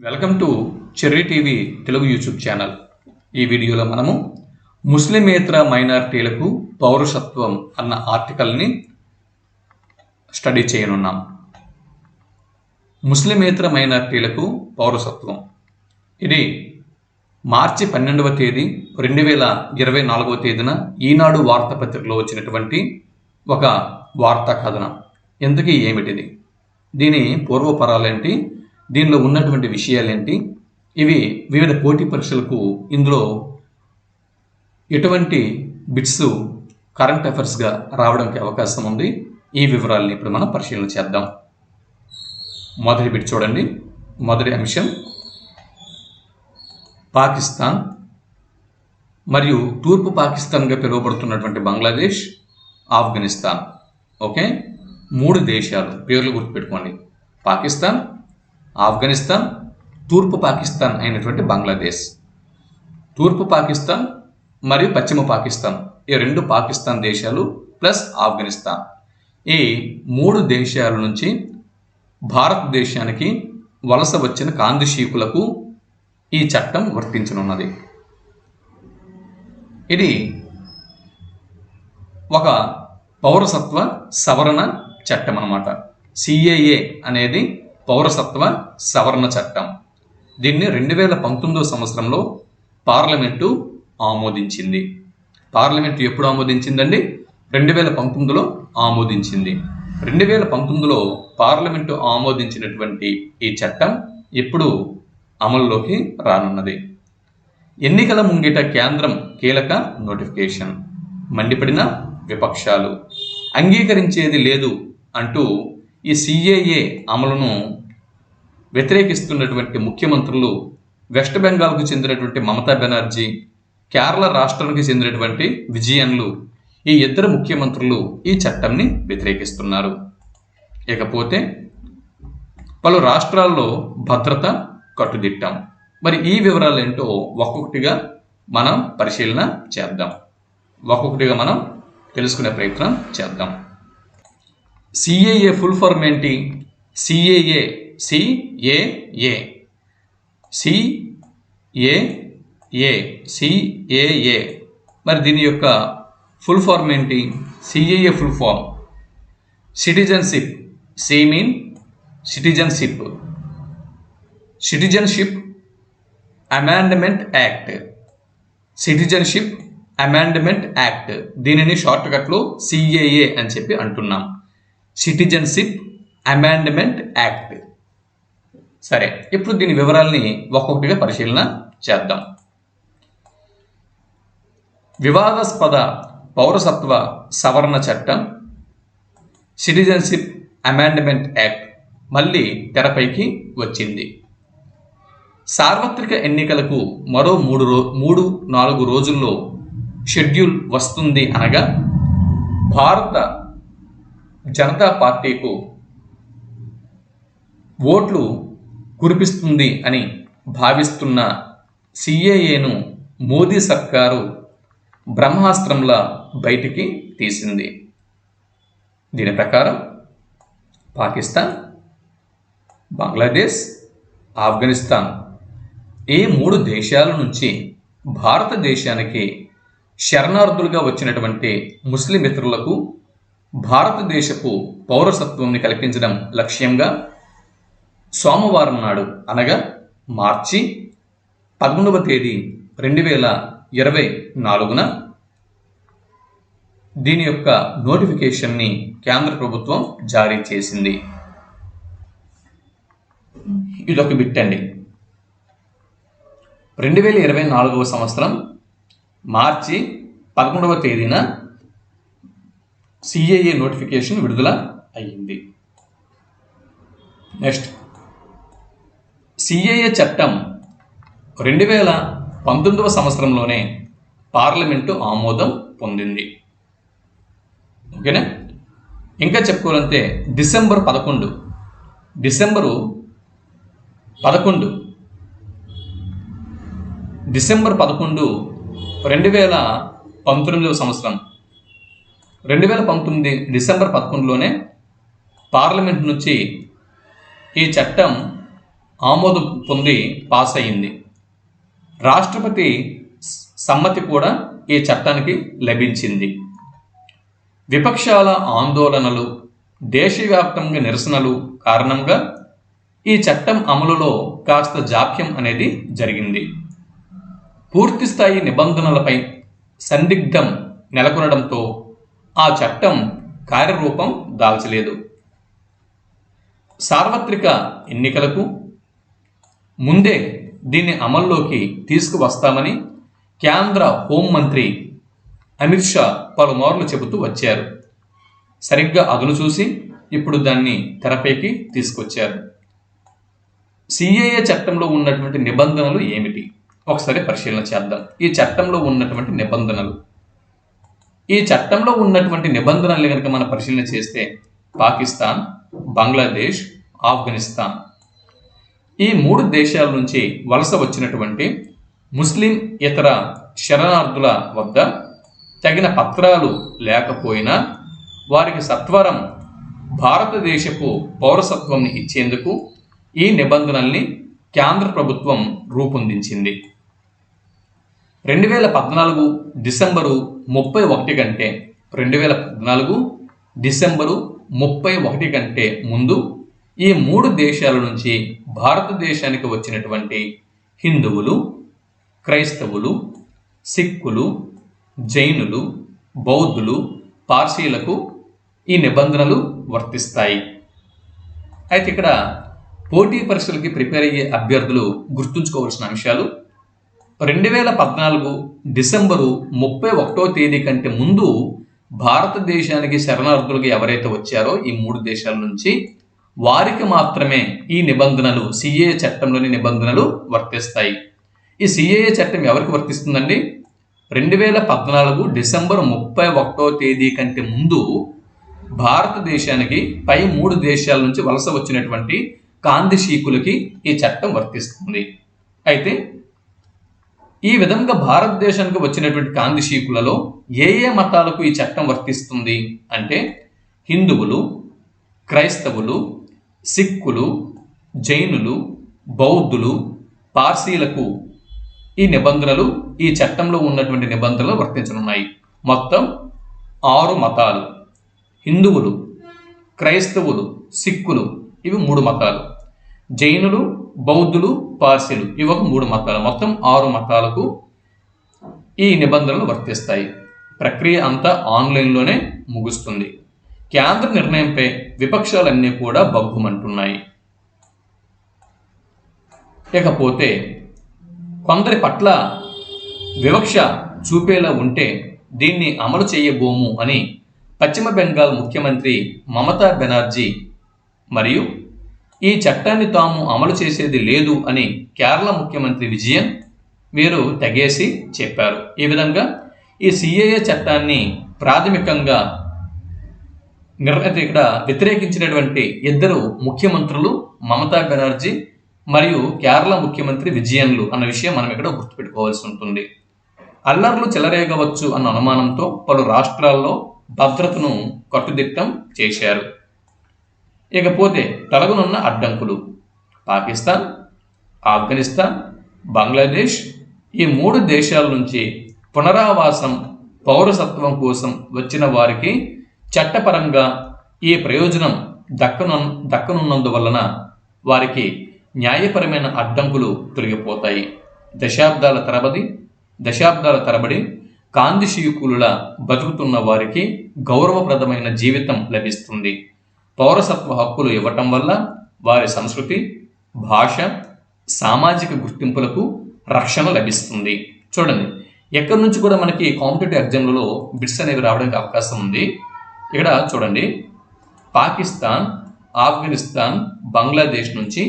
Welcome to cherry TV Telugu YouTube channel. ఈ వీడియోలో మనము ముస్లిమేతర మైనారిటీలకు పౌరసత్వం అన్న ఆర్టికల్ని స్టడీ చేయనున్నాం. ముస్లిమేతర మైనారిటీలకు పౌరసత్వం ఇది మార్చి 12వ తేదీ 2024వ తేదీన ఈనాడు వార్తాపత్రికలో వచ్చినటువంటి ఒక వార్తా కథనం. ఎందుకు ఏమిటిది, దీని పూర్వపరాలేంటి, దీనిలో ఉన్నటువంటి విషయాలేంటి, ఇవి వివిధ పోటీ పరీక్షలకు ఇందులో ఎటువంటి బిట్స్ కరెంట్ అఫైర్స్గా రావడానికి అవకాశం ఉంది, ఈ వివరాలని ఇప్పుడు మనం పరిశీలన చేద్దాం. మొదటి బిట్ చూడండి. మొదటి అంశం పాకిస్తాన్ మరియు తూర్పు పాకిస్తాన్గా పిలువబడుతున్నటువంటి బంగ్లాదేశ్, ఆఫ్ఘనిస్తాన్. ఓకే, 3 దేశాలు పేర్లు గుర్తుపెట్టుకోండి. పాకిస్తాన్, ఆఫ్ఘనిస్తాన్, తూర్పు పాకిస్తాన్ అయినటువంటి బంగ్లాదేశ్. తూర్పు పాకిస్తాన్ మరియు పశ్చిమ పాకిస్తాన్, ఈ 2 పాకిస్తాన్ దేశాలు ప్లస్ ఆఫ్ఘనిస్తాన్. ఈ 3 దేశాల నుంచి భారతదేశానికి వలస వచ్చిన కాందిశీకులకు ఈ చట్టం వర్తించనున్నది. ఇది ఒక పౌరసత్వ సవరణ చట్టం అన్నమాట. సిఏఏ అనేది పౌరసత్వ సవరణ చట్టం. దీన్ని 2019వ సంవత్సరంలో పార్లమెంటు ఆమోదించింది. పార్లమెంటు ఎప్పుడు ఆమోదించిందండి? 2019లో ఆమోదించింది. 2019లో పార్లమెంటు ఆమోదించినటువంటి ఈ చట్టం ఇప్పుడు అమల్లోకి రానున్నది. ఎన్నికల ముంగిట కేంద్రం కీలక నోటిఫికేషన్. మండిపడిన విపక్షాలు అంగీకరించేది లేదు అంటూ ఈ సిఏఏ అమలును వ్యతిరేకిస్తున్నటువంటి ముఖ్యమంత్రులు వెస్ట్ బెంగాల్కు చెందినటువంటి మమతా బెనర్జీ, కేరళ రాష్ట్రానికి చెందినటువంటి విజయన్లు, ఈ 2 ముఖ్యమంత్రులు ఈ చట్టాన్ని వ్యతిరేకిస్తున్నారు. ఇకపోతే పలు రాష్ట్రాల్లో భద్రత కట్టుదిట్టాం. మరి ఈ వివరాలు ఏంటో ఒక్కొక్కటిగా మనం పరిశీలన చేద్దాం, ఒక్కొక్కటిగా మనం తెలుసుకునే ప్రయత్నం చేద్దాం. సిఏఏ ఫుల్ ఫార్మ్ ఏంటి? సిఏఏ సిఏఏ సిఏఏ సిఏఏ మరి దీని యొక్క ఫుల్ ఫార్మ్ ఏంటి? CAA full form citizenship. C mean citizenship, citizenship amendment act, citizenship amendment act. దీనిని షార్ట్ కట్లో సిఏఏ అని చెప్పి అంటున్నాం. Citizenship amendment act. సరే, ఇప్పుడు దీని వివరాలని ఒక్కొక్కటిగా పరిశీలన చేద్దాం. వివాదాస్పద పౌరసత్వ సవరణ చట్టం, సిటిజన్షిప్ అమెండ్మెంట్ యాక్ట్ మళ్ళీ తెరపైకి వచ్చింది. సార్వత్రిక ఎన్నికలకు మరో 3-4 రోజుల్లో షెడ్యూల్ వస్తుంది అనగా భారత జనతా పార్టీకు ఓట్లు కురిపిస్తుంది అని భావిస్తున్న సిఏఏను మోదీ సర్కారు బ్రహ్మాస్త్రంలా బయటికి తీసింది. దీని ప్రకారం పాకిస్తాన్, బంగ్లాదేశ్, ఆఫ్ఘనిస్తాన్ ఈ 3 దేశాల నుంచి భారతదేశానికి శరణార్థులుగా వచ్చినటువంటి ముస్లిమేతరులకు భారతదేశపు పౌరసత్వంని కల్పించడం లక్ష్యంగా సోమవారం నాడు అనగా మార్చి 11వ తేదీ 2024న దీని యొక్క నోటిఫికేషన్ని కేంద్ర ప్రభుత్వం జారీ చేసింది. ఇదొక బిట్ అండి. 2024వ సంవత్సరం మార్చి 11వ తేదీన సిఏఏ నోటిఫికేషన్ విడుదల అయ్యింది. నెక్స్ట్, సిఏఏ చట్టం 2019వ సంవత్సరంలోనే పార్లమెంటు ఆమోదం పొందింది. ఓకేనా? ఇంకా చెప్పుకోవాలంటే డిసెంబర్ 11 2019వ సంవత్సరం 2019 డిసెంబర్ 11లోనే పార్లమెంట్ నుంచి ఈ చట్టం ఆమోదం పొంది పాస్ అయింది. రాష్ట్రపతి సమ్మతి కూడా ఈ చట్టానికి లభించింది. విపక్షాల ఆందోళనలు, దేశవ్యాప్తంగా నిరసనలు కారణంగా ఈ చట్టం అమలులో కాస్త జాప్యం అనేది జరిగింది. పూర్తిస్థాయి నిబంధనలపై సందిగ్ధం నెలకొనడంతో ఆ చట్టం కార్యరూపం దాల్చలేదు. సార్వత్రిక ఎన్నికలకు ముందే దీన్ని అమల్లోకి తీసుకువస్తామని కేంద్ర హోంమంత్రి అమిత్ షా పలుమార్లు చెబుతూ వచ్చారు. సరిగ్గా అదును చూసి ఇప్పుడు దాన్ని తెరపైకి తీసుకొచ్చారు. సిఏఏ చట్టంలో ఉన్నటువంటి నిబంధనలు ఏమిటి ఒకసారి పరిశీలన చేద్దాం. ఈ చట్టంలో ఉన్నటువంటి నిబంధనలు కనుక మనం పరిశీలన చేస్తే పాకిస్తాన్, బంగ్లాదేశ్, ఆఫ్ఘనిస్తాన్ ఈ 3 దేశాల నుంచి వలస వచ్చినటువంటి ముస్లిం ఇతర శరణార్థుల వద్ద తగిన పత్రాలు లేకపోయినా వారికి సత్వరం భారతదేశపు పౌరసత్వం ఇచ్చేందుకు ఈ నిబంధనల్ని కేంద్ర ప్రభుత్వం రూపొందించింది. 2014 డిసెంబరు 31 కంటే 2014 డిసెంబరు 31 కంటే ముందు ఈ 3 దేశాల నుంచి భారతదేశానికి వచ్చినటువంటి హిందువులు, క్రైస్తవులు, సిక్కులు, జైనులు, బౌద్ధులు, పార్సీలకు ఈ నిబంధనలు వర్తిస్తాయి. అయితే ఇక్కడ పోటీ పరీక్షలకి ప్రిపేర్ అయ్యే అభ్యర్థులు గుర్తుంచుకోవాల్సిన అంశాలు: 2014 డిసెంబరు 31వ తేదీ కంటే ముందు భారతదేశానికి శరణార్థులుగా ఎవరైతే వచ్చారో ఈ 3 దేశాల నుంచి వారికి మాత్రమే ఈ నిబంధనలు, సిఏఏ చట్టంలోని నిబంధనలు వర్తిస్తాయి. ఈ సిఏఏ చట్టం ఎవరికి వర్తిస్తుందండి? 2014 డిసెంబర్ 31వ తేదీ కంటే ముందు భారతదేశానికి పై 3 దేశాల నుంచి వలస వచ్చినటువంటి కాందిశీకులకి ఈ చట్టం వర్తిస్తుంది. అయితే ఈ విధంగా భారతదేశానికి వచ్చినటువంటి కాందిశీకులలో ఏ మతాలకు ఈ చట్టం వర్తిస్తుంది అంటే హిందువులు, క్రైస్తవులు, సిక్కులు, జైనులు, బౌద్ధులు, పార్సీలకు ఈ నిబంధనలు, ఈ చట్టంలో ఉన్నటువంటి నిబంధనలు వర్తించనున్నాయి. మొత్తం 6 మతాలు: హిందువులు, క్రైస్తవులు, సిక్కులు ఇవి 3 మతాలు, జైనులు, బౌద్ధులు, పార్సీలు ఇవి ఒక 3 మతాలు. మొత్తం 6 మతాలకు ఈ నిబంధనలు వర్తిస్తాయి. ప్రక్రియ అంతా ఆన్లైన్లోనే ముగుస్తుంది. కేంద్ర నిర్ణయంపై విపక్షాలన్నీ కూడా బగ్గుమంటున్నాయి. ఇకపోతే కొందరి పట్ల వివక్ష చూపేలా ఉంటే దీన్ని అమలు చేయబోము అని పశ్చిమ బెంగాల్ ముఖ్యమంత్రి మమతా బెనర్జీ మరియు ఈ చట్టాన్ని తాము అమలు చేసేది లేదు అని కేరళ ముఖ్యమంత్రి విజయన్ వీరు తెగేసి చెప్పారు. ఈ విధంగా ఈ సిఏఏ చట్టాన్ని ప్రాథమికంగా ఇక్కడ వ్యతిరేకించినటువంటి 2 ముఖ్యమంత్రులు మమతా బెనర్జీ మరియు కేరళ ముఖ్యమంత్రి విజయన్లు అన్న విషయం మనం ఇక్కడ గుర్తుపెట్టుకోవాల్సి ఉంటుంది. అల్లర్లు చెలరేగవచ్చు అన్న అనుమానంతో పలు రాష్ట్రాల్లో భద్రతను కట్టుదిట్టం చేశారు. ఇకపోతే తొలగనున్న అడ్డంకులు: పాకిస్తాన్, ఆఫ్ఘనిస్తాన్, బంగ్లాదేశ్ ఈ 3 దేశాల నుంచి పునరావాసం, పౌరసత్వం కోసం వచ్చిన వారికి చట్టపరంగా ఈ ప్రయోజనం దక్కనున్నందువలన వారికి న్యాయపరమైన అడ్డంకులు తొలగిపోతాయి. దశాబ్దాల తరబడి కాందిశీకుల బతుకుతున్న వారికి గౌరవప్రదమైన జీవితం లభిస్తుంది. పౌరసత్వ హక్కులు ఇవ్వటం వల్ల వారి సంస్కృతి, భాష, సామాజిక గుర్తింపులకు రక్షణ లభిస్తుంది. చూడండి, ఎక్కడి నుంచి కూడా మనకి కాంపిటేటివ్ ఎగ్జామ్లలో బిట్స్ అనేవి రావడానికి అవకాశం ఉంది. ఇక్కడ చూడండి, పాకిస్తాన్, ఆఫ్ఘనిస్తాన్, బంగ్లాదేశ్ నుంచి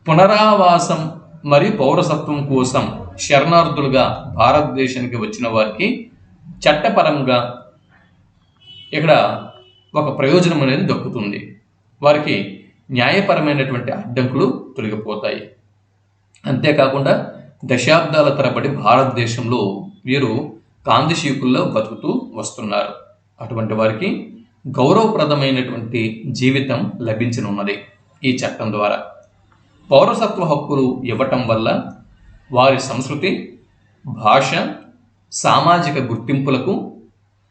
పునరావాసం మరియు పౌరసత్వం కోసం శరణార్థులుగా భారతదేశానికి వచ్చిన వారికి చట్టపరంగా ఇక్కడ ఒక ప్రయోజనం అనేది దక్కుతుంది. వారికి న్యాయపరమైనటువంటి అడ్డంకులు తొలగిపోతాయి. అంతేకాకుండా దశాబ్దాల తరబడి భారతదేశంలో వీరు కాందిశీకుల్లో బతుకుతూ వస్తున్నారు. అటువంటి వారికి గౌరవప్రదమైనటువంటి జీవితం లభించనున్నది ఈ చట్టం ద్వారా. పౌరసత్వ హక్కులు ఇవ్వటం వల్ల వారి సంస్కృతి, భాష, సామాజిక గుర్తింపులకు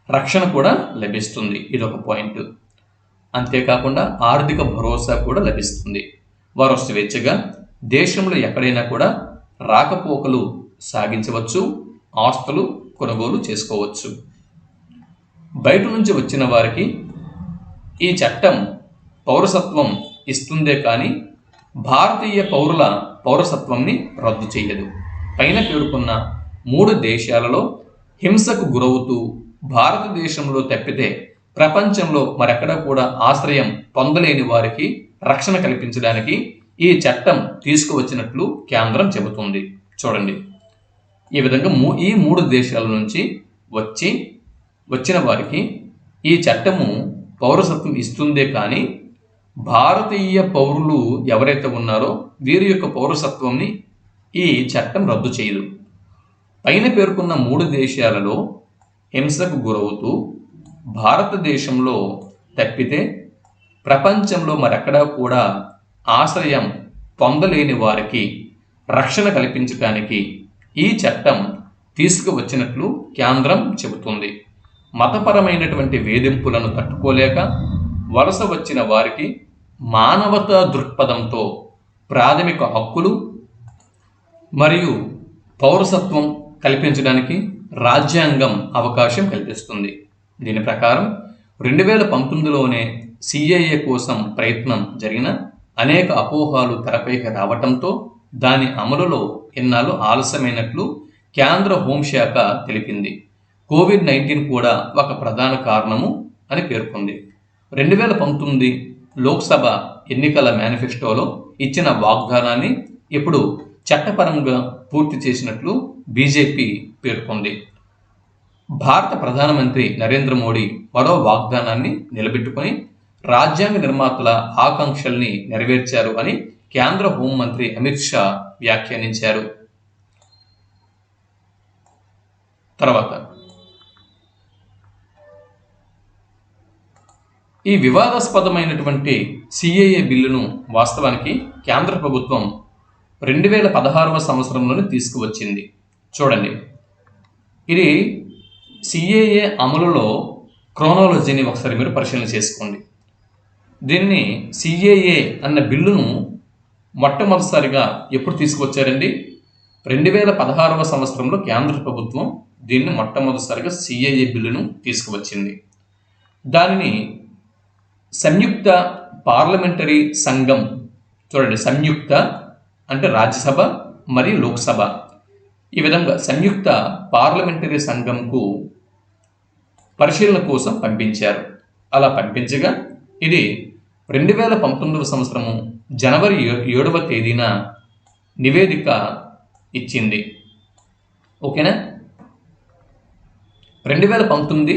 రక్షణ కూడా లభిస్తుంది. ఇదొక పాయింట్. అంతేకాకుండా ఆర్థిక భరోసా కూడా లభిస్తుంది. వారు స్వేచ్ఛగా దేశంలో ఎక్కడైనా కూడా రాకపోకలు సాగించవచ్చు, ఆస్తులు కొనుగోలు చేసుకోవచ్చు. బయట నుంచి వచ్చిన వారికి ఈ చట్టం పౌరసత్వం ఇస్తుందే కానీ భారతీయ పౌరుల పౌరసత్వంని రద్దు చేయదు. పైన పేర్కొన్న 3 దేశాలలో హింసకు గురవుతూ భారతదేశంలో తప్పితే ప్రపంచంలో మరెక్కడ కూడా ఆశ్రయం పొందలేని వారికి రక్షణ కల్పించడానికి ఈ చట్టం తీసుకువచ్చినట్లు కేంద్రం చెబుతుంది. చూడండి, ఈ విధంగా ఈ 3 దేశాల నుంచి వచ్చిన వారికి ఈ చట్టము పౌరసత్వం ఇస్తుందే కానీ భారతీయ పౌరులు ఎవరైతే ఉన్నారో వీరి యొక్క పౌరసత్వంని ఈ చట్టం రద్దు చేయదు. పైన పేర్కొన్న 3 దేశాలలో హింసకు గురవుతూ భారతదేశంలో తప్పితే ప్రపంచంలో మరెక్కడా కూడా ఆశ్రయం పొందలేని వారికి రక్షణ కల్పించడానికి ఈ చట్టం తీసుకువచ్చినట్లు కేంద్రం చెబుతుంది. మతపరమైనటువంటి వేధింపులను తట్టుకోలేక వలస వచ్చిన వారికి మానవతా దృక్పథంతో ప్రాథమిక హక్కులు మరియు పౌరసత్వం కల్పించడానికి రాజ్యాంగం అవకాశం కల్పిస్తుంది. దీని ప్రకారం 2019లోనే సిఏఏ కోసం ప్రయత్నం జరిగిన అనేక అపోహలు తెరపైకి రావటంతో దాని అమలులో ఎన్నాళ్ళు ఆలస్యమైనట్లు కేంద్ర హోంశాఖ తెలిపింది. కోవిడ్-19 కూడా ఒక ప్రధాన కారణము అని పేర్కొంది. 2019 లోక్సభ ఎన్నికల మేనిఫెస్టోలో ఇచ్చిన వాగ్దానాన్ని ఇప్పుడు చట్టపరంగా పూర్తి చేసినట్లు బీజేపీ పేర్కొంది. భారత ప్రధానమంత్రి నరేంద్ర మోడీ మరో వాగ్దానాన్ని నిలబెట్టుకుని రాజ్యాంగ నిర్మాతల ఆకాంక్షల్ని నెరవేర్చారు అని కేంద్ర హోంమంత్రి అమిత్ షా వ్యాఖ్యానించారు. తర్వాత ఈ వివాదాస్పదమైనటువంటి సిఏఏ బిల్లును వాస్తవానికి కేంద్ర ప్రభుత్వం 2016వ సంవత్సరంలోనే తీసుకువచ్చింది. చూడండి, ఇది సిఏఏ అమలులో క్రోనాలజీని ఒకసారి మీరు పరిశీలన చేసుకోండి. దీన్ని సిఏఏ అన్న బిల్లును మొట్టమొదటిసారిగా ఎప్పుడు తీసుకువచ్చారండి? 2016వ సంవత్సరంలో కేంద్ర ప్రభుత్వం దీన్ని మొట్టమొదటిసారిగా సిఏఏ బిల్లును తీసుకువచ్చింది. దానిని సంయుక్త పార్లమెంటరీ సంఘం, చూడండి, సంయుక్త అంటే రాజ్యసభ మరియు లోక్సభ, ఈ విధంగా సంయుక్త పార్లమెంటరీ సంఘంకు పరిశీలన కోసం పంపించారు. అలా పంపించగా ఇది 2019వ సంవత్సరము జనవరి 7వ తేదీన నివేదిక ఇచ్చింది. ఓకేనా? 2019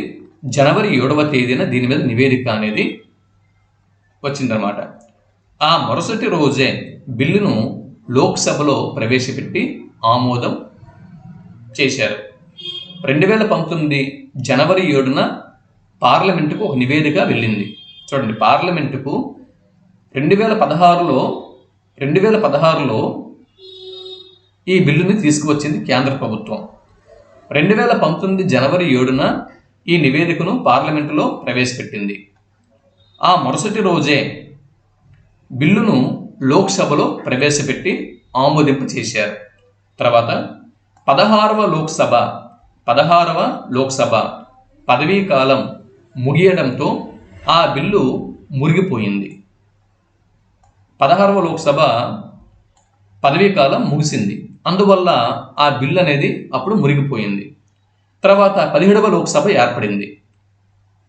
జనవరి 7వ తేదీన దీని మీద నివేదిక అనేది వచ్చిందనమాట. ఆ మరుసటి రోజే బిల్లును లోక్సభలో ప్రవేశపెట్టి ఆమోదం చేశారు. 2019 జనవరి 7న పార్లమెంటుకు ఒక నివేదిక వెళ్ళింది. చూడండి, పార్లమెంటుకు 2016లో ఈ బిల్లుని తీసుకువచ్చింది కేంద్ర ప్రభుత్వం. 2019 జనవరి 7న ఈ నివేదికను పార్లమెంటులో ప్రవేశపెట్టింది. ఆ మరుసటి రోజే బిల్లును లోక్సభలో ప్రవేశపెట్టి ఆమోదింపు చేశారు. తర్వాత 16వ లోక్సభ పదవీ కాలం ముగియడంతో ఆ బిల్లు మురిగిపోయింది. 16వ లోక్సభ పదవీ కాలం ముగిసింది, అందువల్ల ఆ బిల్లు అనేది అప్పుడు మురిగిపోయింది. తర్వాత 17వ లోక్సభ ఏర్పడింది.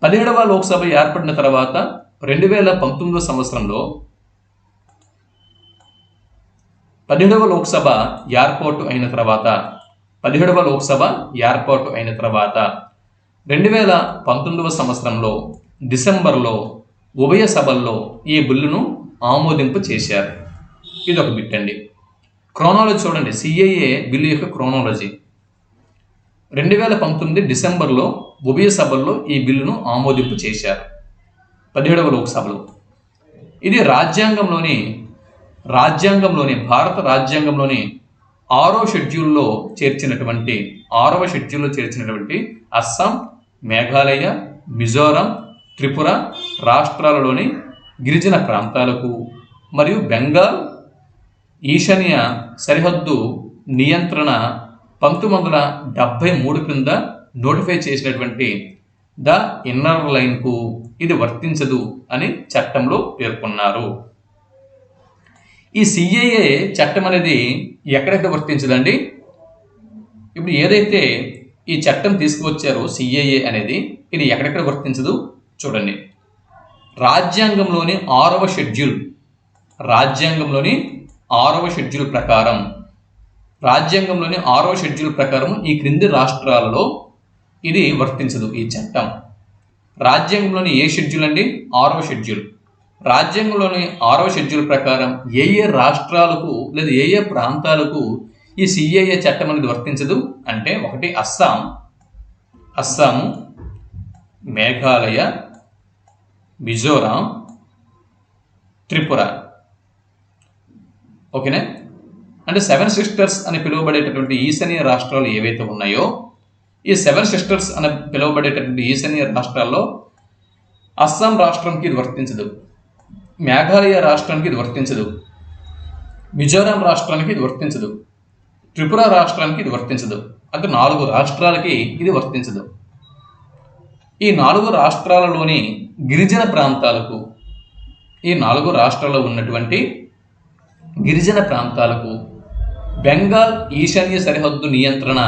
17వ లోక్సభ ఏర్పడిన తర్వాత 2019వ సంవత్సరంలో 17వ లోక్సభ ఏర్పాటు అయిన తర్వాత 2019వ సంవత్సరంలో డిసెంబర్లో ఉభయ సభల్లో ఈ బిల్లును ఆమోదింపు చేశారు. ఇది ఒక బిట్ అండి. క్రోనాలజీ చూడండి, సిఏఏ బిల్లు యొక్క క్రోనాలజీ. 2019 డిసెంబర్లో ఉభయ సభల్లో ఈ బిల్లును ఆమోదింపు చేశారు 17వ లోక్సభలో. ఇది రాజ్యాంగంలోని భారత రాజ్యాంగంలోని 6వ షెడ్యూల్లో చేర్చినటువంటి అస్సాం, మేఘాలయ, మిజోరాం, త్రిపుర రాష్ట్రాలలోని గిరిజన ప్రాంతాలకు మరియు బెంగాల్ ఈశాన్య సరిహద్దు నియంత్రణ 1973 క్రింద నోటిఫై చేసినటువంటి ద ఇన్నర్ లైన్కు ఇది వర్తించదు అని చట్టంలో పేర్కొన్నారు. ఈ సిఏఏ చట్టం అనేది ఎక్కడైతే వర్తించదండి? ఇప్పుడు ఏదైతే ఈ చట్టం తీసుకువచ్చారో సిఏఏ అనేది, ఇది ఎక్కడెక్కడ వర్తించదు చూడండి. రాజ్యాంగంలోని 6వ షెడ్యూల్ ప్రకారం ఈ క్రింది రాష్ట్రాలలో ఇది వర్తించదు ఈ చట్టం. రాజ్యాంగంలోని ఏ షెడ్యూల్ అండి? 6వ షెడ్యూల్. రాజ్యాంగంలోని 6వ షెడ్యూల్ ప్రకారం ఏ రాష్ట్రాలకు లేదా ఏ ప్రాంతాలకు ఈ సిఏఏ చట్టం అనేది వర్తించదు అంటే, 1 అస్సాము, మేఘాలయ, మిజోరాం, త్రిపుర. ఓకేనా? అంటే 7 సిస్టర్స్ అని పిలువబడేటటువంటి ఈశాన్య రాష్ట్రాలు ఏవైతే ఉన్నాయో, ఈ 7 సిస్టర్స్ అని పిలువబడేటటువంటి ఈశాన్య రాష్ట్రాల్లో అస్సాం రాష్ట్రంకి ఇది వర్తించదు, మేఘాలయ రాష్ట్రానికి ఇది వర్తించదు, మిజోరాం రాష్ట్రానికి ఇది వర్తించదు, త్రిపుర రాష్ట్రానికి ఇది వర్తించదు. అంటే 4 రాష్ట్రాలకి ఇది వర్తించదు. ఈ 4 రాష్ట్రాలలోని గిరిజన ప్రాంతాలకు, ఈ 4 రాష్ట్రాల్లో ఉన్నటువంటి గిరిజన ప్రాంతాలకు బెంగాల్ ఈశాన్య సరిహద్దు నియంత్రణ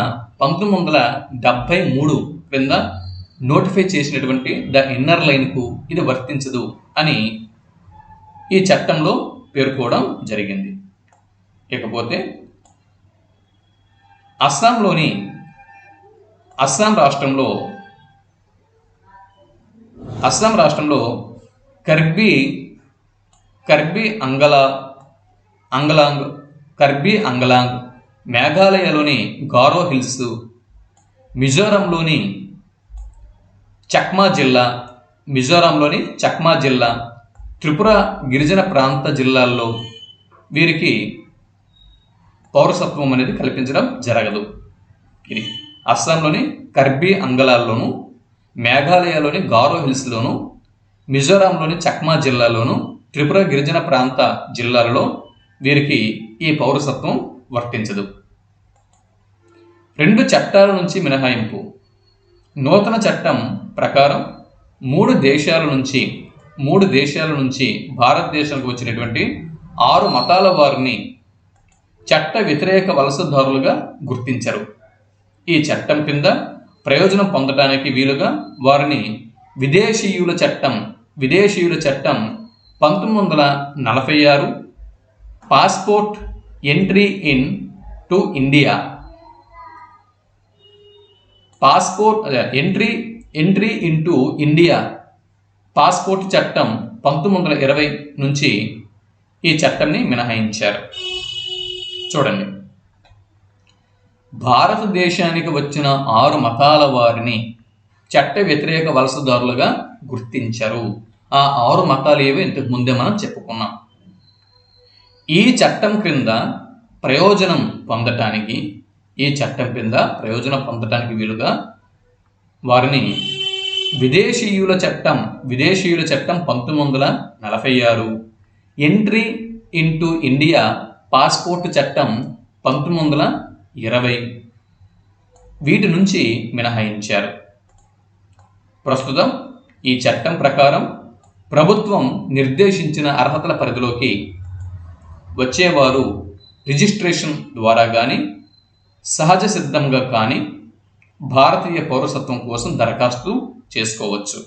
1973 క్రింద నోటిఫై చేసినటువంటి ద ఇన్నర్ లైన్కు ఇది వర్తించదు అని ఈ చట్టంలో పేర్కోవడం జరిగింది. ఇకపోతే అస్సాం రాష్ట్రంలో కర్బీ అంగలాంగ్, మేఘాలయలోని గారో హిల్స్, మిజోరాంలోని చక్మా జిల్లా, త్రిపుర గిరిజన ప్రాంత జిల్లాల్లో వీరికి పౌరసత్వం అనేది కల్పించడం జరగదు. ఇది అస్సాంలోని కర్బీ అంగలాల్లోను, మేఘాలయలోని గారో హిల్స్లోను, మిజోరాంలోని చక్మా జిల్లాలోను, త్రిపుర గిరిజన ప్రాంత జిల్లాలలో వీరికి ఈ పౌరసత్వం వర్తించదు. 2 చట్టాల నుంచి మినహాయింపు. నూతన చట్టం ప్రకారం 3 దేశాల నుంచి భారతదేశానికి వచ్చినటువంటి 6 మతాల వారిని చట్ట వ్యతిరేక వలసదారులుగా గుర్తించరు. ఈ చట్టం కింద ప్రయోజనం పొందడానికి వీలుగా వారిని విదేశీయుల చట్టం 1946 passport entry into India passport చట్టం 1920 నుంచి ఈ చట్టాన్ని మినహాయించారు. చూడండి, భారతదేశానికి వచ్చిన 6 మతాల వారిని చట్ట వ్యతిరేక వలసదారులుగా గుర్తించరు. ఆ 6 మతాలు ఏవో ఇంతకు ముందే మనం చెప్పుకున్నాం. ఈ చట్టం క్రింద ప్రయోజనం పొందటానికి వీలుగా వారిని విదేశీయుల చట్టం 1946, ఎంట్రీ ఇంటూ ఇండియా పాస్పోర్ట్ చట్టం 1920 వీటి నుంచి మినహాయించారు. ప్రస్తుతం ఈ చట్టం ప్రకారం ప్రభుత్వం నిర్దేశించిన అర్హతల పరిధిలోకి వచ్చేవారు రిజిస్ట్రేషన్ ద్వారా కానీ సహజ సిద్ధంగా కానీ భారతీయ పౌరసత్వం కోసం దరఖాస్తు చేసుకోవచ్చు.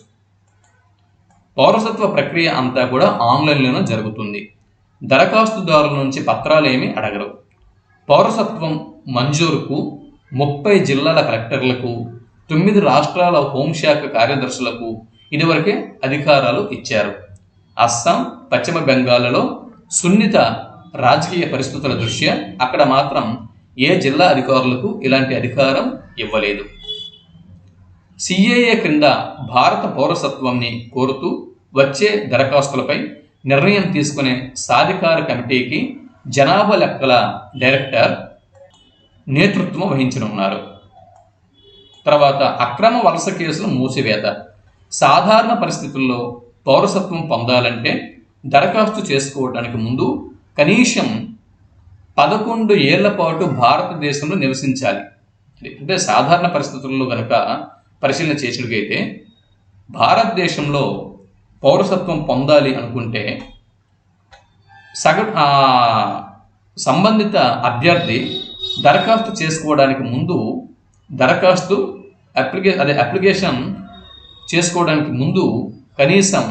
పౌరసత్వ ప్రక్రియ అంతా కూడా ఆన్లైన్లోనే జరుగుతుంది. దరఖాస్తుదారుల నుంచి పత్రాలు ఏమీ అడగరు. పౌరసత్వం మంజూరుకు 30 జిల్లాల కలెక్టర్లకు, 9 రాష్ట్రాల హోంశాఖ కార్యదర్శులకు ఇదివరకే అధికారాలు ఇచ్చారు. అస్సాం, పశ్చిమ బెంగాల్లో సున్నిత రాజకీయ పరిస్థితుల దృష్ట్యా అక్కడ మాత్రం ఏ జిల్లా అధికారులకు ఇలాంటి అధికారం ఇవ్వలేదు. సిఏఏ క్రింద భారత పౌరసత్వాన్ని కోరుతూ వచ్చే దరఖాస్తులపై నిర్ణయం తీసుకునే సాధికార కమిటీకి జనాభా లెక్కల డైరెక్టర్ నేతృత్వం వహించనున్నారు. తర్వాత అక్రమ వలస కేసులు మూసివేత. సాధారణ పరిస్థితుల్లో పౌరసత్వం పొందాలంటే దరఖాస్తు చేసుకోవడానికి ముందు కనీసం 11 ఏళ్ల పాటు భారతదేశంలో నివసించాలి. అంటే సాధారణ పరిస్థితుల్లో కనుక పరిశీలన చేసినట్లయితే భారతదేశంలో పౌరసత్వం పొందాలి అనుకుంటే సంబంధిత అభ్యర్థి దరఖాస్తు చేసుకోవడానికి ముందు అప్లికేషన్ చేసుకోవడానికి ముందు కనీసం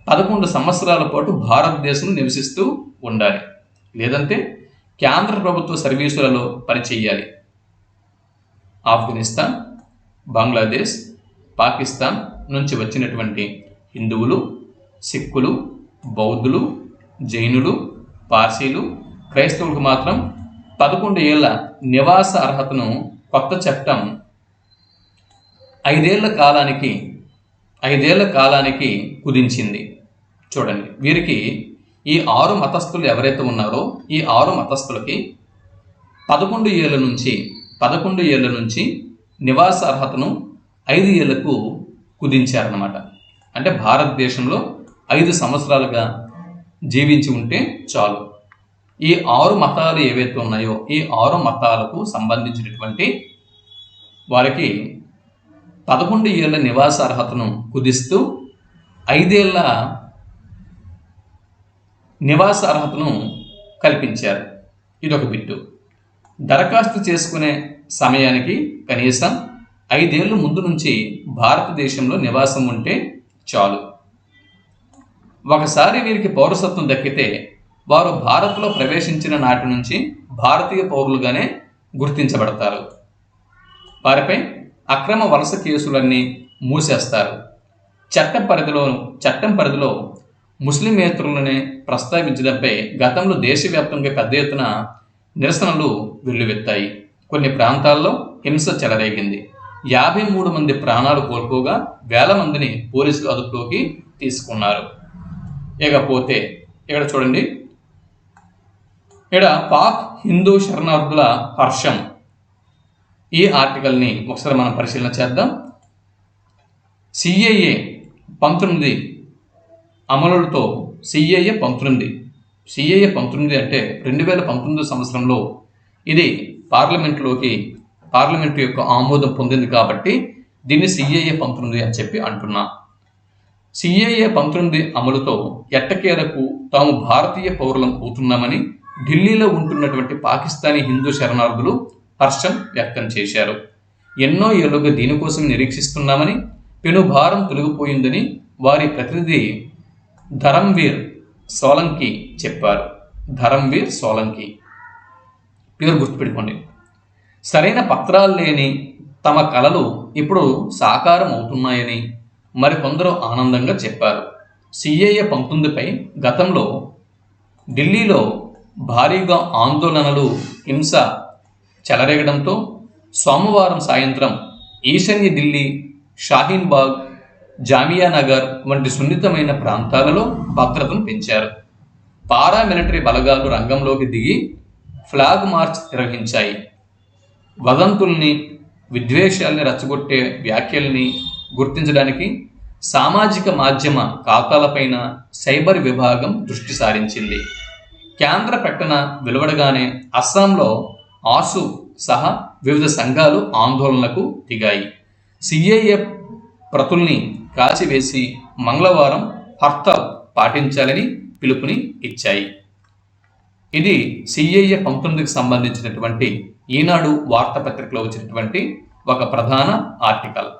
11 సంవత్సరాల పాటు భారతదేశంలో నివసిస్తూ ఉండాలి. లేదంటే కేంద్ర ప్రభుత్వ సర్వీసులలో పనిచేయాలి. ఆఫ్ఘనిస్తాన్, బంగ్లాదేశ్, పాకిస్తాన్ నుంచి వచ్చినటువంటి హిందువులు, సిక్కులు, బౌద్ధులు, జైనులు, పార్సీలు, క్రైస్తవులకు మాత్రం 11 ఏళ్ల నివాస అర్హతను కొత్త చట్టం 5 ఏళ్ల కాలానికి కుదించింది. చూడండి, వీరికి ఈ 6 మతస్థులు ఎవరైతే ఉన్నారో ఈ 6 మతస్థులకి 11 ఏళ్ల నుంచి నివాస అర్హతను 5 ఏళ్లకు కుదించారన్నమాట. అంటే భారతదేశంలో 5 సంవత్సరాలుగా జీవించి ఉంటే చాలు. ఈ 6 మతాలు ఏవైతే ఉన్నాయో ఈ 6 మతాలకు సంబంధించినటువంటి వారికి 11 ఏళ్ల నివాస అర్హతను కుదిస్తూ 5 ఏళ్ల నివాస అర్హతను కల్పించారు. ఇదొక బిట్టు. దరఖాస్తు చేసుకునే సమయానికి కనీసం 5 ఏళ్ల ముందు నుంచి భారతదేశంలో నివాసం ఉంటే చాలు. ఒకసారి వీరికి పౌరసత్వం దక్కితే వారు భారత్లో ప్రవేశించిన నాటి నుంచి భారతీయ పౌరులుగానే గుర్తించబడతారు. వారిపై అక్రమ వలస కేసులన్నీ మూసేస్తారు. చట్టం పరిధిలో ముస్లిమేతరులనే ప్రస్తావించడంపై గతంలో దేశవ్యాప్తంగా పెద్ద ఎత్తున నిరసనలు వెల్లువెత్తాయి. కొన్ని ప్రాంతాల్లో హింస చెలరేగింది. 53 మంది ప్రాణాలు కోల్పోగా వేల మందిని పోలీసులు అదుపులోకి తీసుకున్నారు. ఇకపోతే ఇక్కడ చూడండి, ఇక్కడ పాక్ హిందూ శరణార్థుల హర్షం. ఈ ఆర్టికల్ని ఒకసారి మనం పరిశీలన చేద్దాం. CAA 19 అమలుతో CAA 19 అంటే 2019 సంవత్సరంలో ఇది పార్లమెంటు యొక్క ఆమోదం పొందింది కాబట్టి దీన్ని CAA 19 అని చెప్పి అంటున్నా. CAA 19 అమలుతో ఎట్టకేలకు తాము భారతీయ పౌరులం అవుతున్నామని ఢిల్లీలో ఉంటున్నటువంటి పాకిస్తానీ హిందూ శరణార్థులు హర్షం వ్యక్తం చేశారు. ఎన్నో ఏళ్లుగా దీనికోసం నిరీక్షిస్తున్నామని, పెనుభారం తొలగిపోయిందని వారి ప్రతినిధి ధరంవీర్ సోలంకి చెప్పారు. ధరంవీర్ సోలంకి పేరు గుర్తుపెట్టుకోండి. సరైన పత్రాలు లేని తమ కలలు ఇప్పుడు సాకారం అవుతున్నాయని మరికొందరు ఆనందంగా చెప్పారు. CAA 19పై గతంలో ఢిల్లీలో భారీగా ఆందోళనలు, హింస చెలరేగడంతో సోమవారం సాయంత్రం ఈశాన్య ఢిల్లీ, షాహీన్ బాగ్, జామియా నగర్ వంటి సున్నితమైన ప్రాంతాలలో భద్రతను పెంచారు. పారామిలిటరీ బలగాలు రంగంలోకి దిగి ఫ్లాగ్ మార్చ్ నిర్వహించాయి. వదంతుల్ని, విద్వేషాల్ని రెచ్చగొట్టే వ్యాఖ్యల్ని గుర్తించడానికి సామాజిక మాధ్యమ ఖాతాలపైన సైబర్ విభాగం దృష్టి సారించింది. కేంద్ర ప్రకటన వెలువడగానే అస్సాంలో ఆసు సహా వివిధ సంఘాలు ఆందోళనలకు దిగాయి. CAA ప్రతుల్ని కాల్చివేసి మంగళవారం హర్తాల్ పాటించాలని పిలుపుని ఇచ్చాయి. ఇది CAA 19కి సంబంధించినటువంటి ఈనాడు వార్తాపత్రికలో వచ్చినటువంటి ఒక ప్రధాన ఆర్టికల్.